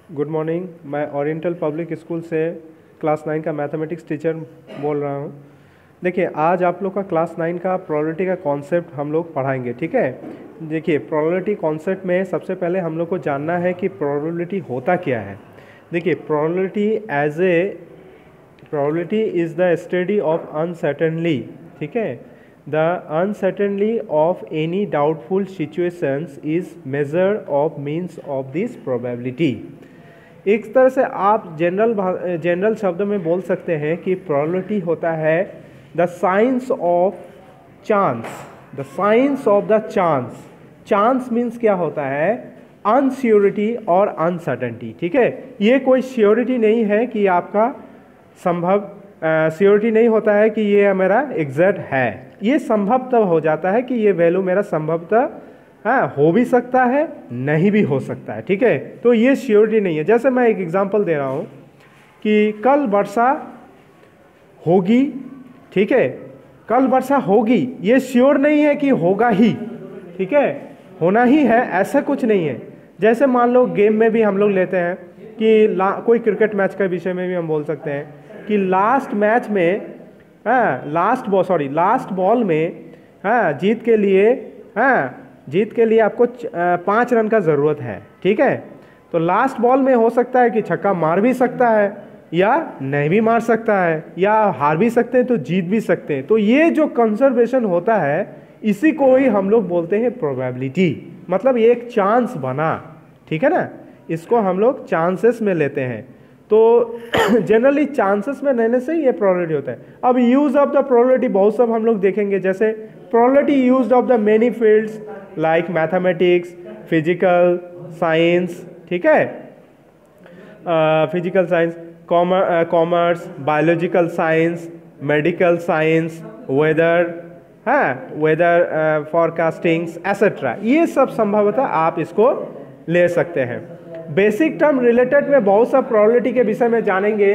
Good morning. मैं oriental public school से class 9 का मैथमेटिक्स टीचर बोल रहा हूँ। देखिए, आज आप लोग का क्लास 9 का प्रोबेबिलिटी का कॉन्सेप्ट हम लोग पढ़ाएंगे, ठीक है। देखिए, प्रोबेबिलिटी कॉन्सेप्ट में सबसे पहले हम लोग को जानना है कि प्रोबेबिलिटी होता क्या है। देखिए, probability is the study of uncertainly, ठीक है। The uncertainly of any doubtful situations is measure of means of this probability. एक तरह से आप जनरल शब्द में बोल सकते हैं कि प्रोबेबिलिटी होता है the science of chance, the science of the chance. Chance means क्या होता है? अनश्योरिटी और अनसर्टेनिटी, ठीक है। ये कोई श्योरिटी नहीं है कि आपका श्योरिटी नहीं होता है कि ये मेरा एग्जैक्ट है। ये संभव तब हो जाता है कि ये वैल्यू मेरा संभवतः हो भी सकता है, नहीं भी हो सकता है, ठीक है। तो ये श्योरिटी नहीं है। जैसे मैं एक एग्जांपल दे रहा हूँ कि कल वर्षा होगी, ठीक है। कल वर्षा होगी, ये श्योर नहीं है कि होगा ही, ठीक है, होना ही है, ऐसा कुछ नहीं है। जैसे मान लो गेम में भी हम लोग लेते हैं कि कोई क्रिकेट मैच के विषय में भी हम बोल सकते हैं कि लास्ट मैच में लास्ट बॉल में जीत के लिए आपको 5 रन का ज़रूरत है, ठीक है। तो लास्ट बॉल में हो सकता है कि छक्का मार भी सकता है या नहीं भी मार सकता है, या हार भी सकते हैं तो जीत भी सकते हैं। तो ये जो कंजर्वेशन होता है इसी को ही हम लोग बोलते हैं प्रोबेबिलिटी। मतलब एक चांस बना, ठीक है ना, इसको हम लोग चांसेस में लेते हैं। तो जनरली चांसेस में लेने से ये प्रोबेबिलिटी होता है। अब यूज ऑफ द प्रोबेबिलिटी बहुत सब हम लोग देखेंगे। जैसे probability used of the many fields like mathematics, physical science, ठीक है, physical science, commerce, biological science, medical science, weather forecastings etcetera. ये सब संभवतः आप इसको ले सकते हैं। बेसिक टर्म रिलेटेड में बहुत सा प्रोबेबिलिटी के विषय में जानेंगे।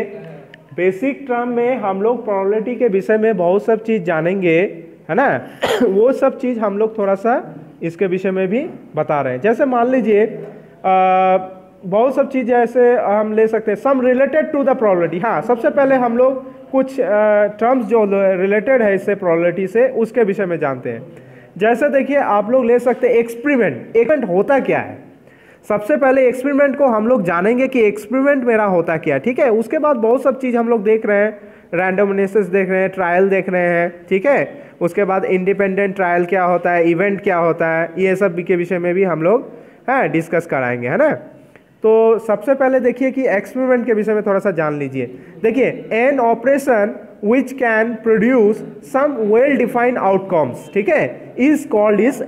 बेसिक टर्म में हम लोग प्रोबेबिलिटी के विषय में बहुत सब चीज़ जानेंगे, है ना। वो सब चीज़ हम लोग थोड़ा सा इसके विषय में भी बता रहे हैं। जैसे मान लीजिए बहुत सब चीज़ जैसे हम ले सकते हैं सम रिलेटेड टू द प्रोबेबिलिटी। हाँ, सबसे पहले हम लोग कुछ टर्म्स जो रिलेटेड है इससे प्रोबेबिलिटी से, उसके विषय में जानते हैं। जैसे देखिए, आप लोग ले सकते हैं एक्सपेरिमेंट होता क्या है। सबसे पहले एक्सपेरिमेंट को हम लोग जानेंगे कि एक्सपेरिमेंट मेरा होता क्या है, ठीक है। उसके बाद बहुत सब चीज़ हम लोग देख रहे हैं, रैंडम एनालिसिस देख रहे हैं, ट्रायल देख रहे हैं, ठीक है। उसके बाद इंडिपेंडेंट ट्रायल क्या होता है, इवेंट क्या होता है, ये सब के विषय में भी हम लोग डिस्कस कराएंगे, है ना। तो सबसे पहले देखिए कि एक्सपेरिमेंट के विषय में थोड़ा सा जान लीजिए। देखिए, an operation which can produce some well defined outcomes, ठीक है, इज कॉल्ड इज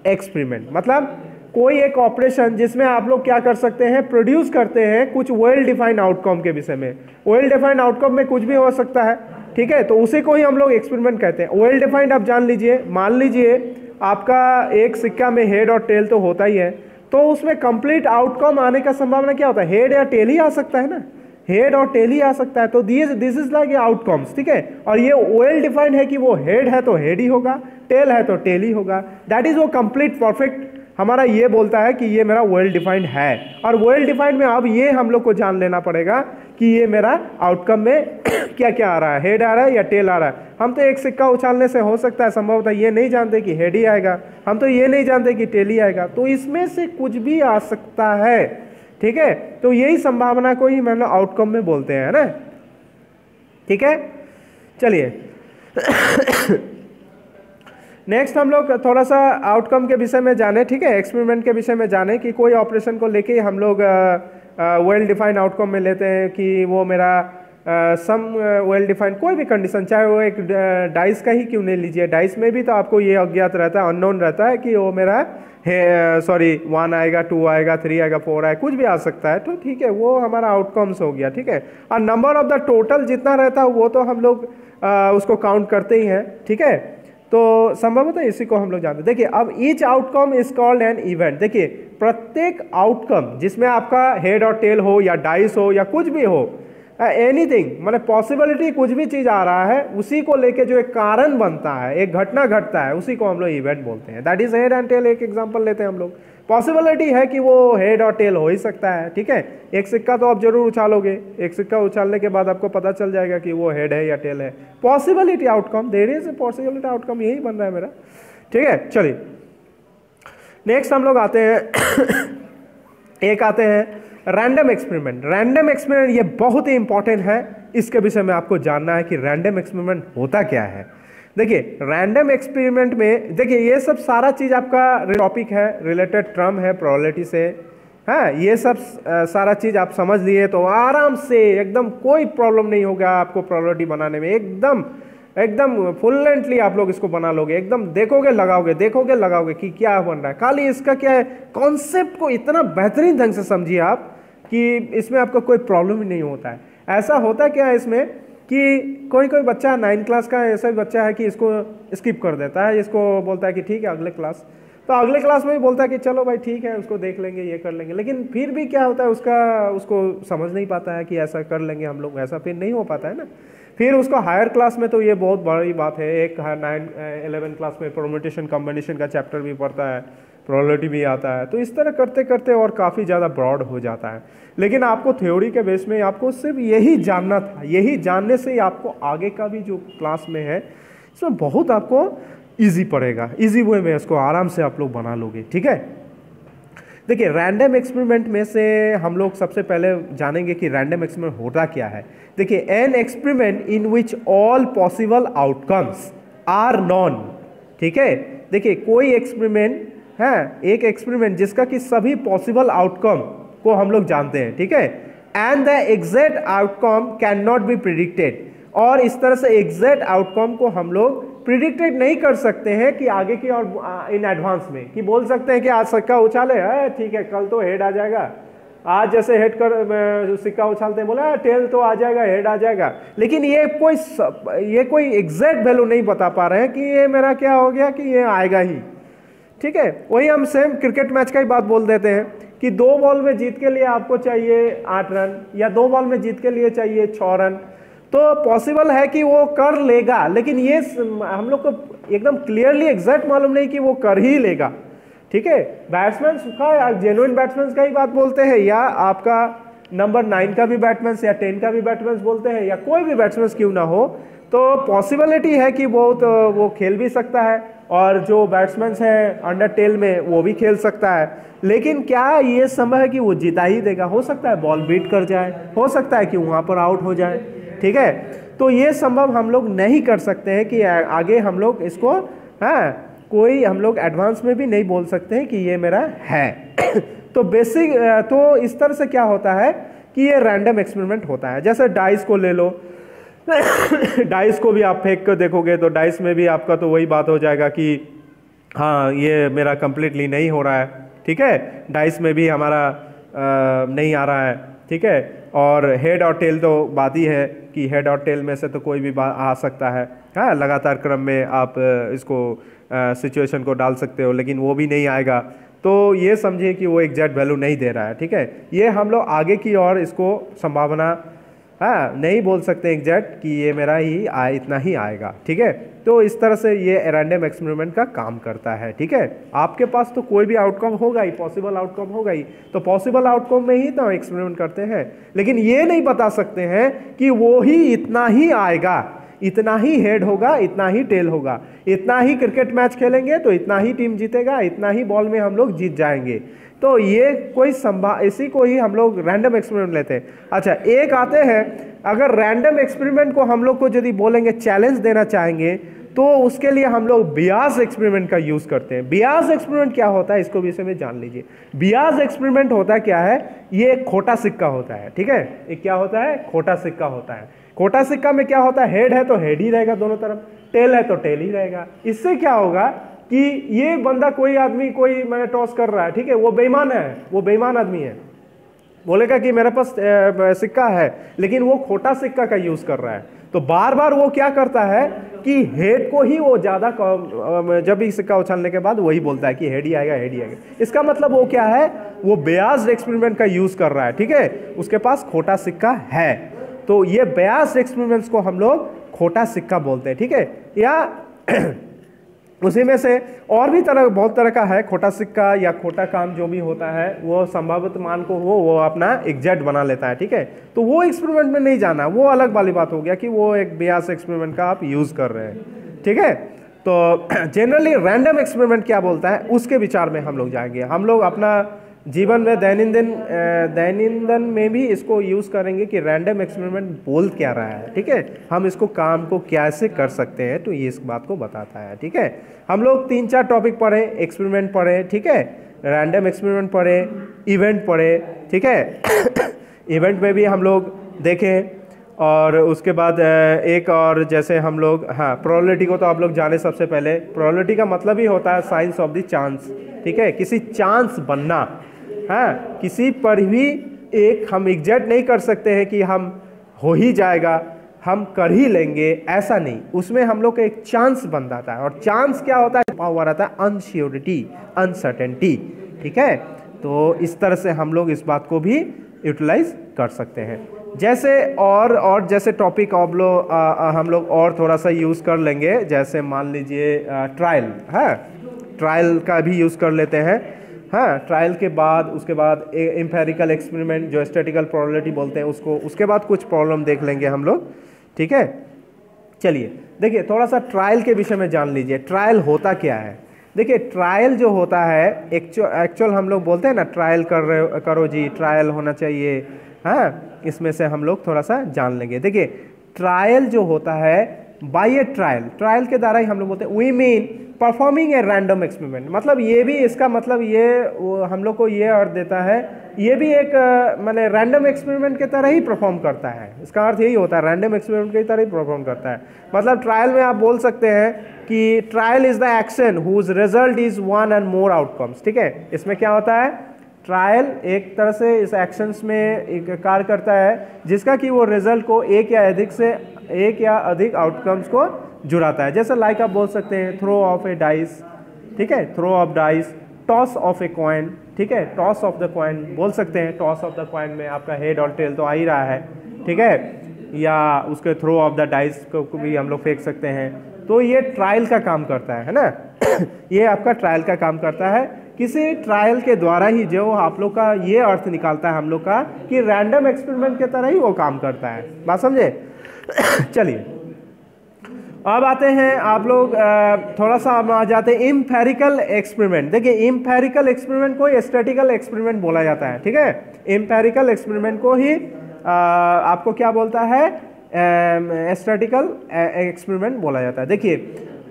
एक्सपेरिमेंट। मतलब कोई एक ऑपरेशन जिसमें आप लोग क्या कर सकते हैं, प्रोड्यूस करते हैं कुछ वेल डिफाइंड आउटकम के विषय में। वेल डिफाइंड आउटकम में कुछ भी हो सकता है, ठीक है। तो उसी को ही हम लोग एक्सपेरिमेंट कहते हैं। वेल डिफाइंड आप जान लीजिए, मान लीजिए आपका एक सिक्का में हेड और टेल तो होता ही है, तो उसमें कंप्लीट आउटकम आने का संभावना क्या होता है? हेड या टेल ही आ सकता है ना, हेड और टेल ही आ सकता है। तो दिस इज लाइक आउटकम्स, ठीक है। और ये वेल डिफाइंड है कि वो हेड है तो हेड ही होगा, टेल है तो टेल ही होगा। दैट इज वो कंप्लीट परफेक्ट हमारा ये बोलता है कि ये मेरा वेल डिफाइंड है। और वेल डिफाइंड में अब ये हम लोग को जान लेना पड़ेगा कि ये मेरा आउटकम में क्या क्या आ रहा है, हेड आ रहा है या टेल आ रहा है। हम तो एक सिक्का उछालने से हो सकता है संभवतः ये नहीं जानते कि हेड ही आएगा, हम तो ये नहीं जानते कि टेल ही आएगा। तो इसमें से कुछ भी आ सकता है, ठीक है। तो यही संभावना को ही मतलब आउटकम में बोलते हैं ना, ठीक है। चलिए नेक्स्ट हम लोग थोड़ा सा आउटकम के विषय में जाने, ठीक है, एक्सपेरिमेंट के विषय में जाने कि कोई ऑपरेशन को लेके हम लोग वेल डिफाइंड आउटकम में लेते हैं कि वो मेरा सम वेल डिफाइंड कोई भी कंडीशन, चाहे वो एक डाइस का ही क्यों नहीं लीजिए, डाइस में भी तो आपको ये अज्ञात रहता है, अननोन रहता है कि वो मेरा 1 आएगा, 2 आएगा, 3 आएगा, 4 आएगा, कुछ भी आ सकता है। तो ठीक है, वो हमारा आउटकम्स हो गया, ठीक है। और नंबर ऑफ द टोटल जितना रहता है वो तो हम लोग उसको काउंट करते ही हैं, ठीक है। तो संभवतः इसी को हम लोग जानते हैं। देखिए, अब each outcome is called an event. देखिए, प्रत्येक आउटकम जिसमें आपका हेड और टेल हो या डाइस हो या कुछ भी हो, एनीथिंग, मतलब पॉसिबिलिटी कुछ भी चीज आ रहा है, उसी को लेके जो एक कारण बनता है, एक घटना घटता है, उसी को हम लोग इवेंट बोलते हैं। That is head and tail. एक एग्जांपल लेते हैं हम लोग, पॉसिबिलिटी है कि वो हेड और टेल हो ही सकता है, ठीक है। एक सिक्का तो आप जरूर उछालोगे, एक सिक्का उछालने के बाद आपको पता चल जाएगा कि वो हेड है या टेल है। Possibility outcome, there is a possibility outcome, यही बन रहा है मेरा, ठीक है। चलिए नेक्स्ट हम लोग आते हैं एक आते हैं रैंडम एक्सपेरिमेंट। रैंडम एक्सपेरिमेंट ये बहुत ही इंपॉर्टेंट है, इसके विषय में आपको जानना है कि रैंडम एक्सपेरिमेंट होता क्या है। देखिए रैंडम एक्सपेरिमेंट में देखिए ये सब सारा चीज आपका टॉपिक है, रिलेटेड टर्म है प्रोबेबिलिटी से, हाँ ये सब सारा चीज आप समझ लिए तो आराम से एकदम कोई प्रॉब्लम नहीं होगा आपको प्रोबेबिलिटी बनाने में, एकदम एकदम फुलेंटली आप लोग इसको बना लोगे, एकदम देखोगे लगाओगे, देखोगे लगाओगे कि क्या बन रहा है। खाली इसका क्या है, कॉन्सेप्ट को इतना बेहतरीन ढंग से समझिए आप कि इसमें आपको कोई प्रॉब्लम ही नहीं होता है। ऐसा होता क्या है इसमें कि कोई कोई बच्चा 9th क्लास का ऐसा भी बच्चा है कि इसको स्किप कर देता है, इसको बोलता है कि ठीक है अगले क्लास, तो अगले क्लास में भी बोलता है कि चलो भाई ठीक है उसको देख लेंगे ये कर लेंगे, लेकिन फिर भी क्या होता है उसको समझ नहीं पाता है कि ऐसा कर लेंगे हम लोग, ऐसा फिर नहीं हो पाता है ना। फिर उसको हायर क्लास में तो ये बहुत बड़ी बात है, एक 11 क्लास में परम्यूटेशन कॉम्बिनेशन का चैप्टर भी पढ़ता है, प्रोबेबिलिटी भी आता है, तो इस तरह करते करते और काफ़ी ज़्यादा ब्रॉड हो जाता है। लेकिन आपको थ्योरी के बेस में आपको सिर्फ यही जानना था, यही जानने से ही आपको आगे का भी जो क्लास में है इसमें बहुत आपको इजी पड़ेगा, इजी वे में इसको आराम से आप लोग बना लोगे, ठीक है। देखिए रैंडम एक्सपेरिमेंट में से हम लोग सबसे पहले जानेंगे कि रैंडम एक्सपेरिमेंट होता क्या है। देखिए an experiment in which all possible outcomes are known, ठीक है। देखिए कोई एक्सपेरिमेंट है, एक एक्सपेरिमेंट जिसका कि सभी पॉसिबल आउटकम को हम लोग जानते हैं, ठीक है, and the exact outcome can not be predicted, और इस तरह से एग्जैक्ट आउटकम को हम लोग प्रिडिक्टेड नहीं कर सकते हैं कि आगे की और इन एडवांस में, कि बोल सकते हैं कि आज सिक्का उछाले है ठीक है कल तो हेड आ जाएगा, आज जैसे हेड कर सिक्का उछालते हैं बोला टेल तो आ जाएगा, हेड आ जाएगा, लेकिन ये कोई एग्जैक्ट वैल्यू नहीं बता पा रहे हैं कि ये मेरा क्या हो गया कि ये आएगा ही, ठीक है। वही हम सेम क्रिकेट मैच का ही बात बोल देते हैं कि 2 बॉल में जीत के लिए आपको चाहिए 8 रन या 2 बॉल में जीत के लिए चाहिए 6 रन, तो पॉसिबल है कि वो कर लेगा, लेकिन ये हम लोग को एकदम क्लियरली एग्जैक्ट मालूम नहीं कि वो कर ही लेगा, ठीक है। बैट्समैन का जेन्युइन बैट्समैन का ही बात बोलते हैं, या आपका नंबर 9 का भी बैट्समैन या 10 का भी बैट्समैन बोलते हैं, या कोई भी बैट्समैन क्यों ना हो, तो पॉसिबिलिटी है कि वो खेल भी सकता है, और जो बैट्समैन है अंडर टेल में वो भी खेल सकता है, लेकिन क्या ये संभव है कि वो जीता ही देगा? हो सकता है बॉल बीट कर जाए, हो सकता है कि वहाँ पर आउट हो जाए, ठीक है। तो ये संभव हम लोग नहीं कर सकते हैं कि आगे हम लोग इसको कोई हम लोग एडवांस में भी नहीं बोल सकते हैं कि ये मेरा है तो बेसिक तो इस तरह से क्या होता है कि ये रैंडम एक्सपेरिमेंट होता है। जैसे डाइस को ले लो डाइस को भी आप फेंक कर देखोगे तो डाइस में भी आपका तो वही बात हो जाएगा कि हाँ ये मेरा कंप्लीटली नहीं हो रहा है, ठीक है, डाइस में भी हमारा नहीं आ रहा है, ठीक है। और हेड और टेल तो बात ही है कि हेड और टेल में से तो कोई भी आ सकता है, हाँ लगातार क्रम में आप इसको सिचुएशन को डाल सकते हो, लेकिन वो भी नहीं आएगा, तो ये समझिए कि वो एग्जैक्ट वैल्यू नहीं दे रहा है, ठीक है। ये हम लोग आगे की ओर इसको संभावना नहीं बोल सकते एग्जैक्ट कि ये मेरा ही इतना ही आएगा, ठीक है। तो इस तरह से ये रैंडम एक्सपेरिमेंट का काम करता है, ठीक है। आपके पास तो कोई भी आउटकम होगा ही, पॉसिबल आउटकम होगा ही, तो पॉसिबल आउटकम में ही तो एक्सपेरिमेंट करते हैं, लेकिन ये नहीं बता सकते हैं कि वो ही इतना ही आएगा, इतना ही हेड होगा, इतना ही टेल होगा, इतना ही क्रिकेट मैच खेलेंगे तो इतना ही टीम जीतेगा, इतना ही बॉल में हम लोग जीत जाएंगे। तो ये कोई इसी को ही हम लोग रैंडम एक्सपेरिमेंट लेते हैं। अच्छा एक आते हैं, अगर रैंडम एक्सपेरिमेंट को हम लोग को यदि बोलेंगे चैलेंज देना चाहेंगे तो उसके लिए हम लोग बियास एक्सपेरिमेंट का यूज करते हैं। बियास एक्सपेरिमेंट क्या होता है इसको विषय में जान लीजिए। बियास एक्सपेरिमेंट होता क्या है, ये एक खोटा सिक्का होता है, ठीक है। ये क्या होता है, खोटा सिक्का होता है। खोटा सिक्का में क्या होता है, हेड है तो हेड ही रहेगा दोनों तरफ, टेल है तो टेल ही रहेगा। इससे क्या होगा कि ये बंदा कोई आदमी कोई मैंने टॉस कर रहा है, ठीक है, वो बेईमान है, वो बेईमान आदमी है, बोलेगा कि मेरे पास सिक्का है, लेकिन वो खोटा सिक्का का यूज कर रहा है, तो बार बार वो क्या करता है कि हेड को ही वो ज्यादा जब भी सिक्का उछालने के बाद वही बोलता है कि हेड ही आएगा, हेड ही आएगा। इसका मतलब वो क्या है, वो बियास्ड एक्सपेरिमेंट का यूज कर रहा है, ठीक है, उसके पास खोटा सिक्का है। तो ये बियास्ड एक्सपेरिमेंट्स को हम लोग खोटा सिक्का बोलते हैं, ठीक है। या उसी में से और भी बहुत तरह का है, खोटा सिक्का या खोटा काम जो भी होता है वो संभावित मान को वो अपना एग्जैक्ट बना लेता है, ठीक है। तो वो एक्सपेरिमेंट में नहीं जाना, वो अलग वाली बात हो गया कि वो एक बियास एक्सपेरिमेंट का आप यूज कर रहे हैं, ठीक है। तो जनरली रैंडम एक्सपेरिमेंट क्या बोलता है उसके विचार में हम लोग जाएंगे। हम लोग अपना जीवन में दैनंदिन में भी इसको यूज करेंगे कि रैंडम एक्सपेरिमेंट बोल क्या रहा है, ठीक है, हम इसको काम को कैसे कर सकते हैं, तो ये इस बात को बताता है, ठीक है। हम लोग 3-4 टॉपिक पढ़े, एक्सपेरिमेंट पढ़े, ठीक है, रैंडम एक्सपेरिमेंट पढ़े, इवेंट पढ़े, ठीक है। इवेंट में भी हम लोग देखें, और उसके बाद एक और जैसे हम लोग, हाँ, प्रोबेबिलिटी को तो आप लोग जाने सबसे पहले, प्रोबेबिलिटी का मतलब ही होता है साइंस ऑफ द चांस, ठीक है, किसी चांस बनना, हाँ, किसी पर भी एक हम एग्जैक्ट नहीं कर सकते हैं कि हम हो ही जाएगा, हम कर ही लेंगे, ऐसा नहीं, उसमें हम लोग का एक चांस बन जाता है। और चांस क्या होता है, पावर आता है अनश्योरिटी, अनसर्टेनिटी, ठीक है। तो इस तरह से हम लोग इस बात को भी यूटिलाइज कर सकते हैं। जैसे और जैसे टॉपिक हम लोग और थोड़ा सा यूज़ कर लेंगे, जैसे मान लीजिए ट्रायल है, ट्रायल का भी यूज़ कर लेते हैं, हाँ। ट्रायल के बाद उसके बाद एम्पेरिकल एक्सपेरिमेंट जो स्टैटिकल प्रोबेबिलिटी बोलते हैं उसको, उसके बाद कुछ प्रॉब्लम देख लेंगे हम लोग, ठीक है। चलिए देखिए थोड़ा सा ट्रायल के विषय में जान लीजिए, ट्रायल होता क्या है। देखिए ट्रायल जो होता है एक्चुअल हम लोग बोलते हैं ना, ट्रायल करो जी, ट्रायल होना चाहिए, हाँ, इसमें से हम लोग थोड़ा सा जान लेंगे। देखिए ट्रायल जो होता है, बाय ए ट्रायल के द्वारा ही हम लोग बोलते हैं, we mean performing a random experiment, मतलब ये भी इसका मतलब ये हम लोग को ये अर्थ देता है, ये भी एक मतलब रैंडम एक्सपेरिमेंट के तरह ही परफॉर्म करता है, इसका अर्थ यही होता है, रैंडम एक्सपेरिमेंट की तरह ही परफॉर्म करता है। मतलब ट्रायल में आप बोल सकते हैं कि trial is the action whose result is one and more outcomes, ठीक है। इसमें क्या होता है, ट्रायल एक तरह से इस एक्शंस में एक कार्य करता है जिसका कि वो रिजल्ट को एक या अधिक आउटकम्स को जुड़ाता है। जैसे लाइक आप बोल सकते हैं थ्रो ऑफ ए डाइस, ठीक है, throw of dice, toss of a coin, ठीक है, टॉस ऑफ द कॉइन बोल सकते हैं। टॉस ऑफ द कॉइन में आपका हेड और टेल तो आ ही रहा है, ठीक है, या उसके थ्रो ऑफ द डाइस को भी हम लोग फेंक सकते हैं। तो ये ट्रायल का काम करता है ना। ये आपका ट्रायल का काम करता है, किसी ट्रायल के द्वारा ही जो आप लोग का ये अर्थ निकालता है हम लोग का कि रैंडम एक्सपेरिमेंट के तरह ही वो काम करता है, बात समझे। चलिए अब आते हैं आप लोग थोड़ा सा आ जाते हैं इम्पेरिकल एक्सपेरिमेंट। देखिए इम्पेरिकल एक्सपेरिमेंट को स्टैटिकल एक्सपेरिमेंट बोला जाता है, ठीक है। इम्पेरिकल एक्सपेरिमेंट को ही आपको क्या बोलता है, स्टैटिकल एक्सपेरिमेंट बोला जाता है। देखिए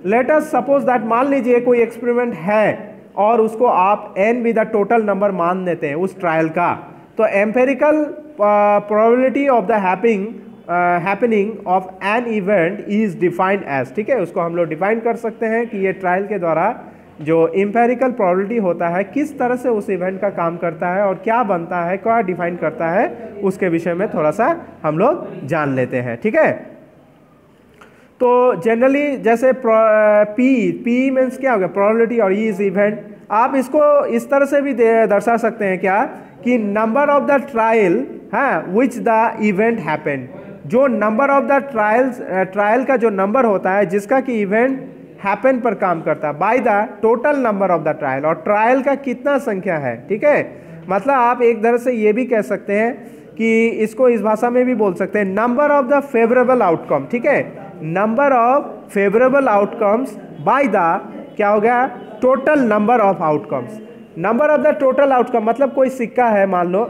लेट अस सपोज दैट, मान लीजिए कोई एक्सपेरिमेंट है और उसको आप n भी द टोटल नंबर मान देते हैं उस ट्रायल का, तो empirical probability of the happening of an event is defined as, ठीक है, उसको हम लोग डिफाइन कर सकते हैं कि ये ट्रायल के द्वारा जो एम्पेरिकल प्रोबेबिलिटी होता है किस तरह से उस इवेंट का काम करता है और क्या बनता है, क्या डिफाइन करता है, उसके विषय में थोड़ा सा हम लोग जान लेते हैं, ठीक है। तो जनरली जैसे पी मीन्स क्या हो गया, प्रोबेबिलिटी, और ई इज इवेंट। आप इसको इस तरह से भी दर्शा सकते हैं क्या कि नंबर ऑफ द ट्रायल, हाँ, विच द इवेंट हैपेंड, जो नंबर ऑफ द ट्रायल का जो नंबर होता है जिसका कि इवेंट हैपन पर काम करता है, by the total number of the trial, और ट्रायल का कितना संख्या है, ठीक है। मतलब आप एक तरह से ये भी कह सकते हैं कि इसको इस भाषा में भी बोल सकते हैं number of the favourable outcome, ठीक है, number of favourable outcomes by the क्या हो गया, total number of outcomes. Number of the total outcome मतलब कोई सिक्का है मान लो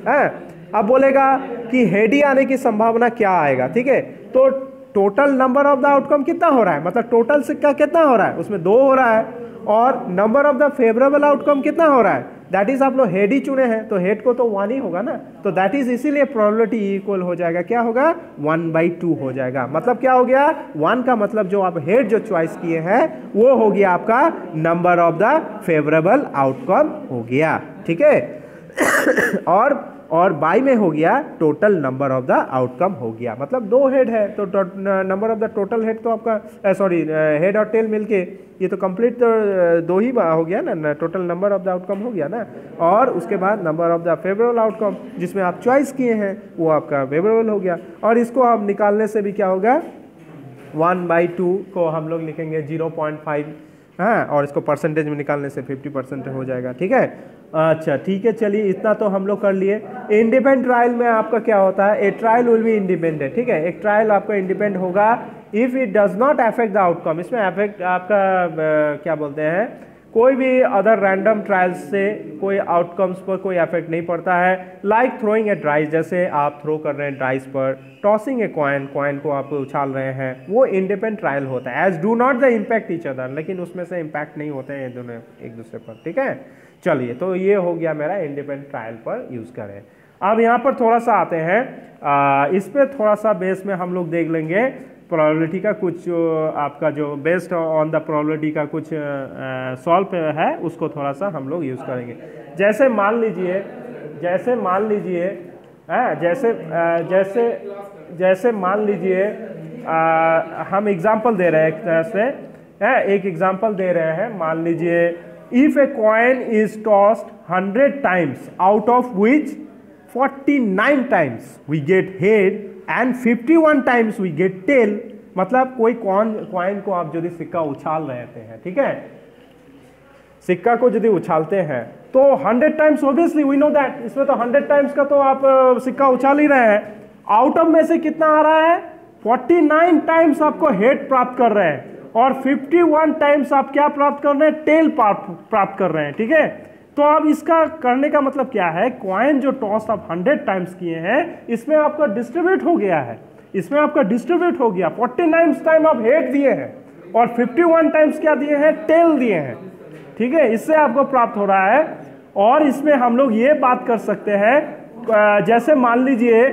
है, अब बोलेगा कि हेड ही आने की संभावना क्या आएगा, ठीक है, तो total number of the outcome कितना हो रहा है, मतलब टोटल सिक्का कितना हो रहा है, उसमें 2 हो रहा है, और number of the favourable outcome कितना हो रहा है, दैट इज आप लोग हेड ही चुने हैं तो हेड को तो 1 ही होगा ना, तो दैट इज इसीलिए प्रोबेबिलिटी इक्वल हो जाएगा, क्या होगा, 1/2 हो जाएगा। मतलब क्या हो गया, 1 का मतलब जो आप हेड जो चॉइस किए हैं वो हो गया आपका number of the favourable outcome हो गया, ठीक है। और बाई में हो गया total number of the outcome हो गया, मतलब 2 हेड है तो number of the total head तो आपका सॉरी हेड और टेल मिलके ये तो कंप्लीट तो 2 ही हो गया ना, total number of the outcome हो गया ना, और उसके बाद number of the favourable outcome जिसमें आप चॉइस किए हैं वो आपका फेवरेबल हो गया, और इसको आप निकालने से भी क्या होगा, 1/2 को हम लोग लिखेंगे 0.5 हाँ, और इसको परसेंटेज में निकालने से 50% हो जाएगा। ठीक है, अच्छा ठीक है, चलिए इतना तो हम लोग कर लिए। इंडिपेंडेंट ट्रायल में आपका क्या होता है, ए ट्रायल विल बी इंडिपेंडेंट। ठीक है, एक ट्रायल आपका इंडिपेंडेंट होगा if it does not affect the outcome. इसमें अफेक्ट आपका क्या बोलते हैं, कोई भी अदर रैंडम ट्रायल्स से कोई आउटकम्स पर कोई इफेक्ट नहीं पड़ता है। लाइक थ्रोइंग ए डाइस, जैसे आप थ्रो कर रहे हैं डाइस पर, टॉसिंग ए कॉइन, कॉइन को आप उछाल रहे हैं, वो इंडिपेंडेंट ट्रायल होता है। As do not the impact each other, लेकिन उसमें से इम्पैक्ट नहीं होते हैं दोनों एक दूसरे पर। ठीक है, चलिए तो ये हो गया मेरा इंडिपेंडेंट ट्रायल पर यूज करें। अब यहाँ पर थोड़ा सा आते हैं, इस पर थोड़ा सा बेस में हम लोग देख लेंगे प्रोबेबिलिटी का कुछ, आपका जो बेस्ड ऑन द प्रोबेबिलिटी का कुछ सॉल्व है, उसको थोड़ा सा हम लोग यूज़ करेंगे। जैसे मान लीजिए जैसे मान लीजिए हम एग्जांपल दे रहे हैं एक तरह से, एक एग्जांपल दे रहे हैं। मान लीजिए if a coin is tossed 100 times, out of which 49 times we get head and 51 times we get tail. मतलब कोई कॉइन को आप यदि सिक्का उछाल रहे हैं, ठीक है, सिक्का को यदि उछालते हैं तो 100 times, obviously we know that, इसमें तो 100 टाइम्स का तो आप सिक्का उछाल ही रहे हैं। आउट ऑफ में से कितना आ रहा है, 49 टाइम्स आपको हेड प्राप्त कर रहे हैं और 51 टाइम्स आप क्या प्राप्त कर रहे हैं, टेल प्राप्त कर रहे हैं। ठीक है, तो अब इसका करने का मतलब क्या है, कॉइन जो टॉस आप 100 टाइम्स किए हैं, इसमें आपका डिस्ट्रीब्यूट हो गया है, इसमें आपका डिस्ट्रीब्यूट हो गया। 49 टाइम आप हेड दिए हैं और 51 टाइम्स क्या दिए हैं, टेल दिए हैं। ठीक है, इससे आपको प्राप्त हो रहा है। और इसमें हम लोग ये बात कर सकते हैं, जैसे मान लीजिए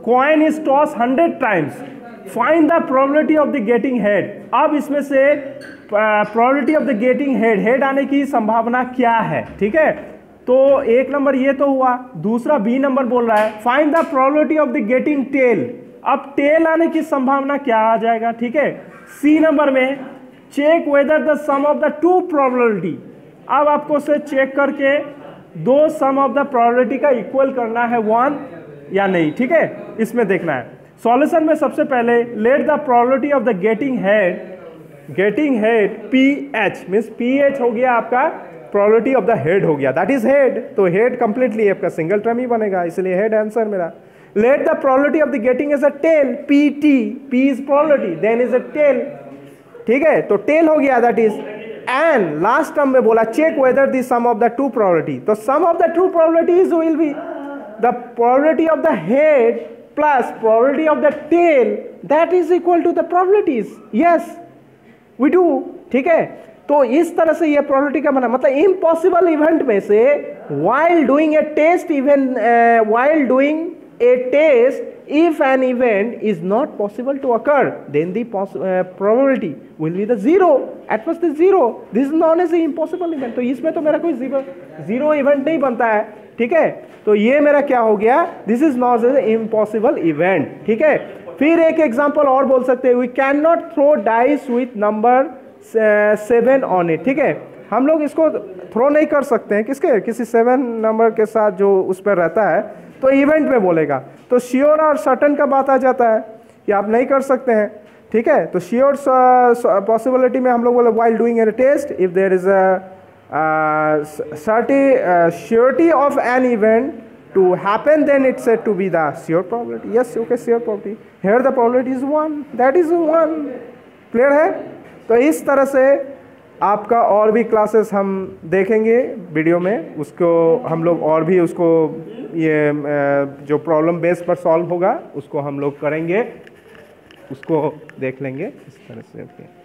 coin is toss 100 times, find the probability of the getting head. अब इसमें से probability of the getting head आने की संभावना क्या है। ठीक है, तो एक नंबर ये तो हुआ। दूसरा बी नंबर बोल रहा है find the probability of the getting tail. अब टेल आने की संभावना क्या आ जाएगा। ठीक है, सी नंबर में check whether the sum of the two probability. अब आपको से चेक करके दो सम ऑफ द प्रोबेबिलिटी का इक्वल करना है 1 या नहीं। ठीक है, इसमें देखना है। सॉल्यूशन में सबसे पहले late the probability of the getting head PH means PH हो गया आपका प्रोबेबिलिटी ऑफ द हेड हो गया, दैट इज हेड। तो हेड कंप्लीटली आपका सिंगल टर्म ही बनेगा, इसलिए हेड आंसर मेरा। Let the probability of the getting is a tail, PT, P is probability, then is a tail. ठीक है, तो टेल हो गया, that is. And last term में बोला check whether the sum of the two probability. तो sum of the two probabilities will be the probability of the head plus probability of the tail, that is equal to the probabilities. Yes, we do. ठीक है, तो इस तरह से ये probability का बना, मतलब इम्पॉसिबल इवेंट में से while doing a test, even while doing a test, if an event is not possible to occur, then the probability will be the zero. At first is zero. This is known as the impossible event. तो इसमें तो मेरा कोई zero event नहीं बनता है। ठीक है, तो ये मेरा क्या हो गया, this is not as impossible event. ठीक है, फिर एक एग्जांपल और बोल सकते हैं, we can not throw dice with number 7 on it. ठीक है, हम लोग इसको थ्रो नहीं कर सकते हैं किसी 7 नंबर के साथ जो उस पर रहता है, तो इवेंट में बोलेगा। तो श्योर और सर्टन का बात आ जाता है कि आप नहीं कर सकते हैं। ठीक है, तो श्योर पॉसिबिलिटी में हम लोग बोले while doing a test, if there is surety of an event to happen, then it's said to be the sure probability. Yes, okay, sure probability. Here the probability is 1. That is 1. Clear है? तो इस तरह से आपका और भी classes हम देखेंगे वीडियो में, उसको हम लोग और भी उसको ये जो प्रॉब्लम बेस पर सॉल्व होगा उसको हम लोग करेंगे, उसको देख लेंगे इस तरह से। ओके।